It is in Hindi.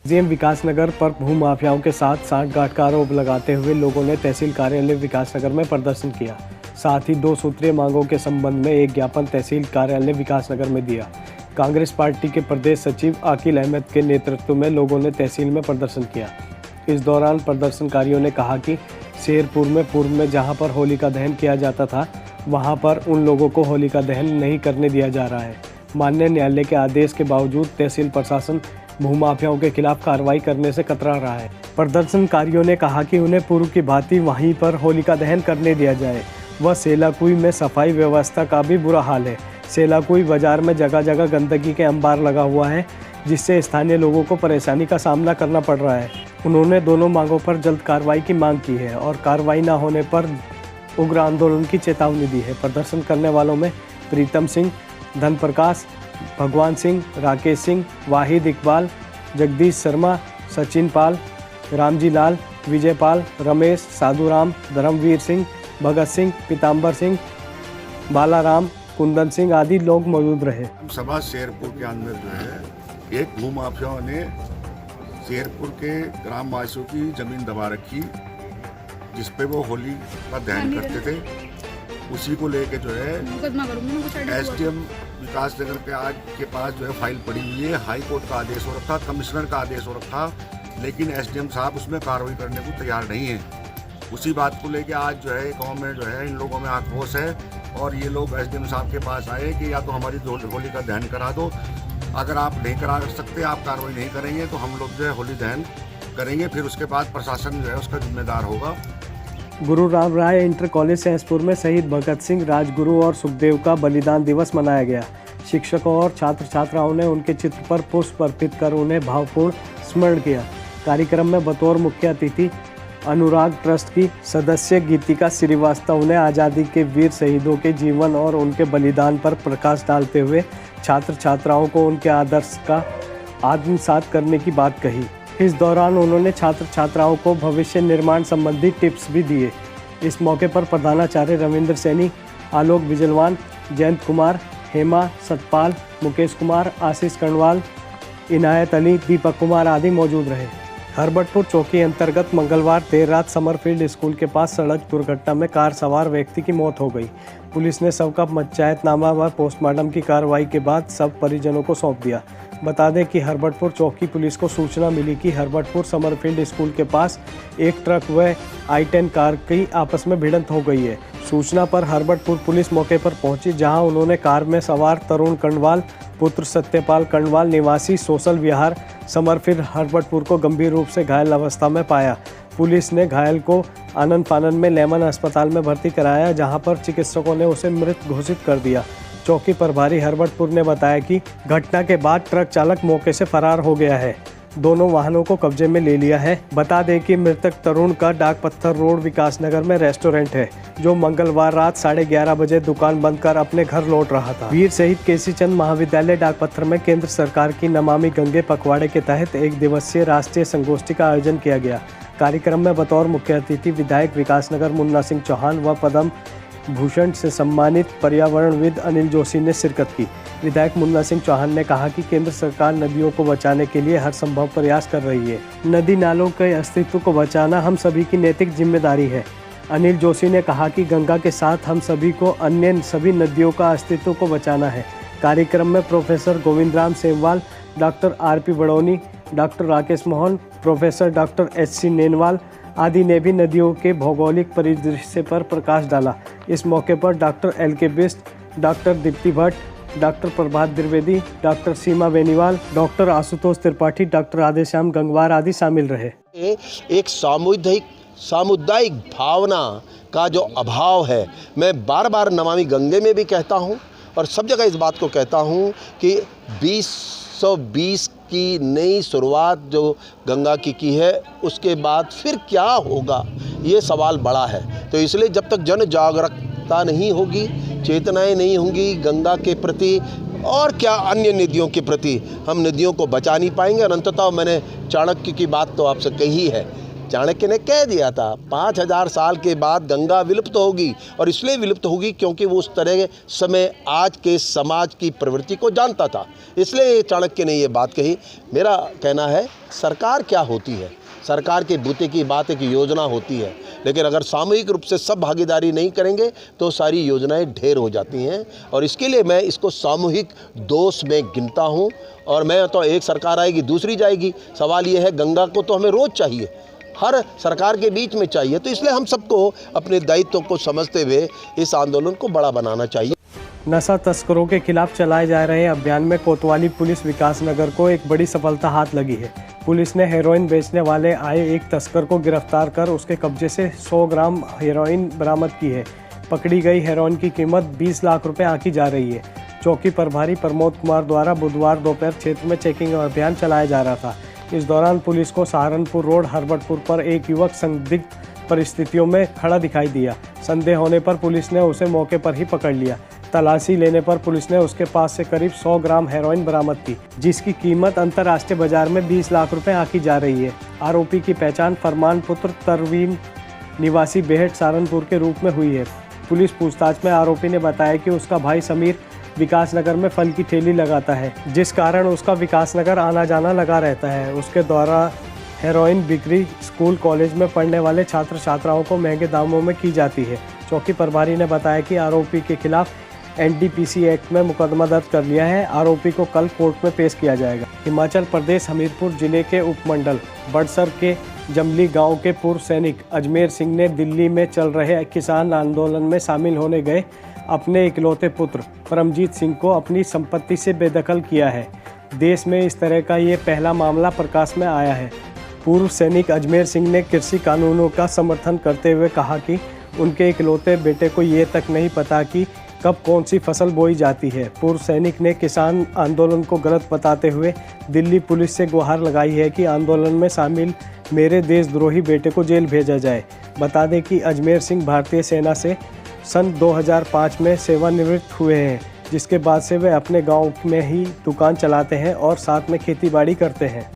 एसडीएम विकासनगर पर भूमाफियाओं के साथ सांठगांठ का आरोप लगाते हुए लोगों ने तहसील कार्यालय विकासनगर में प्रदर्शन किया। साथ ही 2 सूत्रीय मांगों के संबंध में एक ज्ञापन तहसील कार्यालय विकासनगर में दिया। कांग्रेस पार्टी के प्रदेश सचिव आकिल अहमद के नेतृत्व में लोगों ने तहसील में प्रदर्शन किया। इस दौरान प्रदर्शनकारियों ने कहा कि शेरपुर में पूर्व में जहां पर होलिका दहन किया जाता था, वहां पर उन लोगों को होलिका दहन नहीं करने दिया जा रहा है। माननीय न्यायालय के आदेश के बावजूद तहसील प्रशासन भूमाफियाओं के खिलाफ कार्रवाई करने से कतरा रहा है। प्रदर्शनकारियों ने कहा कि उन्हें पूर्व की भांति वहीं पर होलिका दहन करने दिया जाए। वह सेलाकुई में सफाई व्यवस्था का भी बुरा हाल है। सेलाकुई बाजार में जगह जगह गंदगी के अंबार लगा हुआ है, जिससे स्थानीय लोगों को परेशानी का सामना करना पड़ रहा है। उन्होंने दोनों मांगों पर जल्द कार्रवाई की मांग की है और कार्रवाई न होने पर उग्र आंदोलन की चेतावनी दी है। प्रदर्शन करने वालों में प्रीतम सिंह, धन प्रकाश, भगवान सिंह, राकेश सिंह, वाहिद इकबाल, जगदीश शर्मा, सचिन पाल, रामजी लाल, विजय पाल, रमेश, साधुराम, धर्मवीर सिंह, भगत सिंह, पीताम्बर सिंह, बालाराम, कुंदन सिंह आदि लोग मौजूद रहे। सभा शेरपुर के अंदर जो है एक भूमाफियाओं ने शेरपुर के ग्रामवासियों की जमीन दबा रखी, जिसपे वो होली का दहन करते थे। उसी को लेके जो है एसडीएम विकासनगर के पास जो है फाइल पड़ी हुई है। हाई कोर्ट का आदेश हो रखा, कमिश्नर का आदेश हो रखा, लेकिन एसडीएम साहब उसमें कार्रवाई करने को तैयार नहीं है। उसी बात को लेके आज जो है गांव में जो है इन लोगों में आक्रोश है और ये लोग एसडीएम साहब के पास आए कि या तो हमारी होली का दहन करा दो, अगर आप नहीं करा सकते, आप कार्रवाई नहीं करेंगे तो हम लोग जो है होली दहन करेंगे, फिर उसके बाद प्रशासन जो है उसका जिम्मेदार होगा। गुरु राम राय इंटर कॉलेज सहसपुर में शहीद भगत सिंह, राजगुरु और सुखदेव का बलिदान दिवस मनाया गया। शिक्षकों और छात्र छात्राओं ने उनके चित्र पर पुष्प अर्पित कर उन्हें भावपूर्ण स्मरण किया। कार्यक्रम में बतौर मुख्य अतिथि अनुराग ट्रस्ट की सदस्य गीतिका श्रीवास्तव ने आज़ादी के वीर शहीदों के जीवन और उनके बलिदान पर प्रकाश डालते हुए छात्र छात्राओं को उनके आदर्श का आत्मसात करने की बात कही। इस दौरान उन्होंने छात्र छात्राओं को भविष्य निर्माण संबंधी टिप्स भी दिए। इस मौके पर प्रधानाचार्य रविंद्र सैनी, आलोक बिजलवान, जयंत कुमार, हेमा, सतपाल, मुकेश कुमार, आशीष कर्णवाल, इनायत अली, दीपक कुमार आदि मौजूद रहे। हरबटपुर चौकी अंतर्गत मंगलवार देर रात समरफील्ड स्कूल के पास सड़क दुर्घटना में कार सवार व्यक्ति की मौत हो गई। पुलिस ने शव का पंचायतनामा व पोस्टमार्टम की कार्रवाई के बाद शव परिजनों को सौंप दिया। बता दें कि हरबटपुर चौकी पुलिस को सूचना मिली कि हरबटपुर समरफील्ड स्कूल के पास एक ट्रक व i10 कार की आपस में भिड़ंत हो गई है। सूचना पर हरबटपुर पुलिस मौके पर पहुंची, जहां उन्होंने कार में सवार तरुण कर्णवाल पुत्र सत्यपाल कर्णवाल निवासी सोशल विहार समरफील्ड हरबटपुर को गंभीर रूप से घायल अवस्था में पाया। पुलिस ने घायल को आनंद फानन में लेमन अस्पताल में भर्ती कराया, जहां पर चिकित्सकों ने उसे मृत घोषित कर दिया। चौकी प्रभारी हरबटपुर ने बताया कि घटना के बाद ट्रक चालक मौके से फरार हो गया है। दोनों वाहनों को कब्जे में ले लिया है। बता दें कि मृतक तरुण का डाक पत्थर रोड विकासनगर में रेस्टोरेंट है, जो मंगलवार रात 11:30 बजे दुकान बंद कर अपने घर लौट रहा था। वीर शहीद केसी चंद महाविद्यालय डाक पत्थर में केंद्र सरकार की नमामि गंगे पखवाड़े के तहत 1 दिवसीय राष्ट्रीय संगोष्ठी का आयोजन किया गया। कार्यक्रम में बतौर मुख्य अतिथि विधायक विकासनगर मुन्ना सिंह चौहान व पद्म भूषण से सम्मानित पर्यावरणविद अनिल जोशी ने शिरकत की। विधायक मुन्ना सिंह चौहान ने कहा कि केंद्र सरकार नदियों को बचाने के लिए हर संभव प्रयास कर रही है। नदी नालों के अस्तित्व को बचाना हम सभी की नैतिक जिम्मेदारी है। अनिल जोशी ने कहा कि गंगा के साथ हम सभी को अन्य सभी नदियों का अस्तित्व को बचाना है। कार्यक्रम में professor Govind Ram Semwal, doctor RP Badauni, doctor Rakesh Mohan, professor doctor HC नेनवाल आदि ने भी नदियों के भौगोलिक परिदृश्य पर प्रकाश डाला। इस मौके पर doctor LK Bisht, doctor Deepti Bhatt, doctor Prabhat Dwivedi, doctor Seema Beniwal, doctor Ashutosh Tripathi, doctor Radheshyam Gangwar आदि शामिल रहे। एक सामुदायिक भावना का जो अभाव है, मैं बार बार नमामि गंगे में भी कहता हूँ और सब जगह इस बात को कहता हूँ कि 2020 की नई शुरुआत जो गंगा की है, उसके बाद फिर क्या होगा, ये सवाल बड़ा है। तो इसलिए जब तक जन जागरूकता नहीं होगी, चेतनाएं नहीं होंगी गंगा के प्रति और क्या अन्य नदियों के प्रति, हम नदियों को बचा नहीं पाएंगे। और अंततः मैंने चाणक्य की बात तो आपसे कही है चाणक्य ने कह दिया था 5000 साल के बाद गंगा विलुप्त होगी, और इसलिए विलुप्त होगी क्योंकि वो उस तरह के समय आज के समाज की प्रवृत्ति को जानता था, इसलिए चाणक्य ने ये बात कही। मेरा कहना है सरकार क्या होती है, सरकार के बूते की बात एक योजना होती है, लेकिन अगर सामूहिक रूप से सब भागीदारी नहीं करेंगे तो सारी योजनाएं ढेर हो जाती हैं, और इसके लिए मैं इसको सामूहिक दोष में गिनता हूं। और मैं तो एक सरकार आएगी दूसरी जाएगी, सवाल ये है गंगा को तो हमें रोज़ चाहिए, हर सरकार के बीच में चाहिए, तो इसलिए हम सबको अपने दायित्व को समझते हुए इस आंदोलन को बड़ा बनाना चाहिए। नशा तस्करों के खिलाफ चलाए जा रहे अभियान में कोतवाली पुलिस विकासनगर को एक बड़ी सफलता हाथ लगी है। पुलिस ने हेरोइन बेचने वाले आए एक तस्कर को गिरफ्तार कर उसके कब्जे से 100 ग्राम हेरोइन बरामद की है। पकड़ी गई हेरोइन की कीमत 20 लाख रुपए आंकी जा रही है। चौकी प्रभारी प्रमोद कुमार द्वारा बुधवार दोपहर क्षेत्र में चेकिंग अभियान चलाया जा रहा था। इस दौरान पुलिस को सहारनपुर रोड हरबटपुर पर एक युवक संदिग्ध परिस्थितियों में खड़ा दिखाई दिया। संदेह होने पर पुलिस ने उसे मौके पर ही पकड़ लिया। तलाशी लेने पर पुलिस ने उसके पास से करीब 100 ग्राम हेरोइन बरामद की, जिसकी कीमत अंतर्राष्ट्रीय बाजार में 20 लाख रुपए आंकी जा रही है। आरोपी की पहचान फरमान पुत्र तरवीन निवासी बेहट सहारनपुर के रूप में हुई है। पुलिस पूछताछ में आरोपी ने बताया कि उसका भाई समीर विकासनगर में फल की ठेली लगाता है, जिस कारण उसका विकासनगर आना जाना लगा रहता है। उसके द्वारा हेरोइन बिक्री स्कूल कॉलेज में पढ़ने वाले छात्र छात्राओं को महंगे दामों में की जाती है। चौकी प्रभारी ने बताया कि आरोपी के खिलाफ NDPC एक्ट में मुकदमा दर्ज कर लिया है। आरोपी को कल कोर्ट में पेश किया जाएगा। हिमाचल प्रदेश हमीरपुर जिले के उपमंडल बड़सर के जमली गांव के पूर्व सैनिक अजमेर सिंह ने दिल्ली में चल रहे किसान आंदोलन में शामिल होने गए अपने इकलौते पुत्र परमजीत सिंह को अपनी संपत्ति से बेदखल किया है। देश में इस तरह का ये पहला मामला प्रकाश में आया है। पूर्व सैनिक अजमेर सिंह ने कृषि कानूनों का समर्थन करते हुए कहा कि उनके इकलौते बेटे को ये तक नहीं पता कि कब कौन सी फसल बोई जाती है। पूर्व सैनिक ने किसान आंदोलन को गलत बताते हुए दिल्ली पुलिस से गुहार लगाई है कि आंदोलन में शामिल मेरे देशद्रोही बेटे को जेल भेजा जाए। बता दें कि अजमेर सिंह भारतीय सेना से सन 2005 में सेवानिवृत्त हुए हैं, जिसके बाद से वे अपने गांव में ही दुकान चलाते हैं और साथ में खेती बाड़ी करते हैं।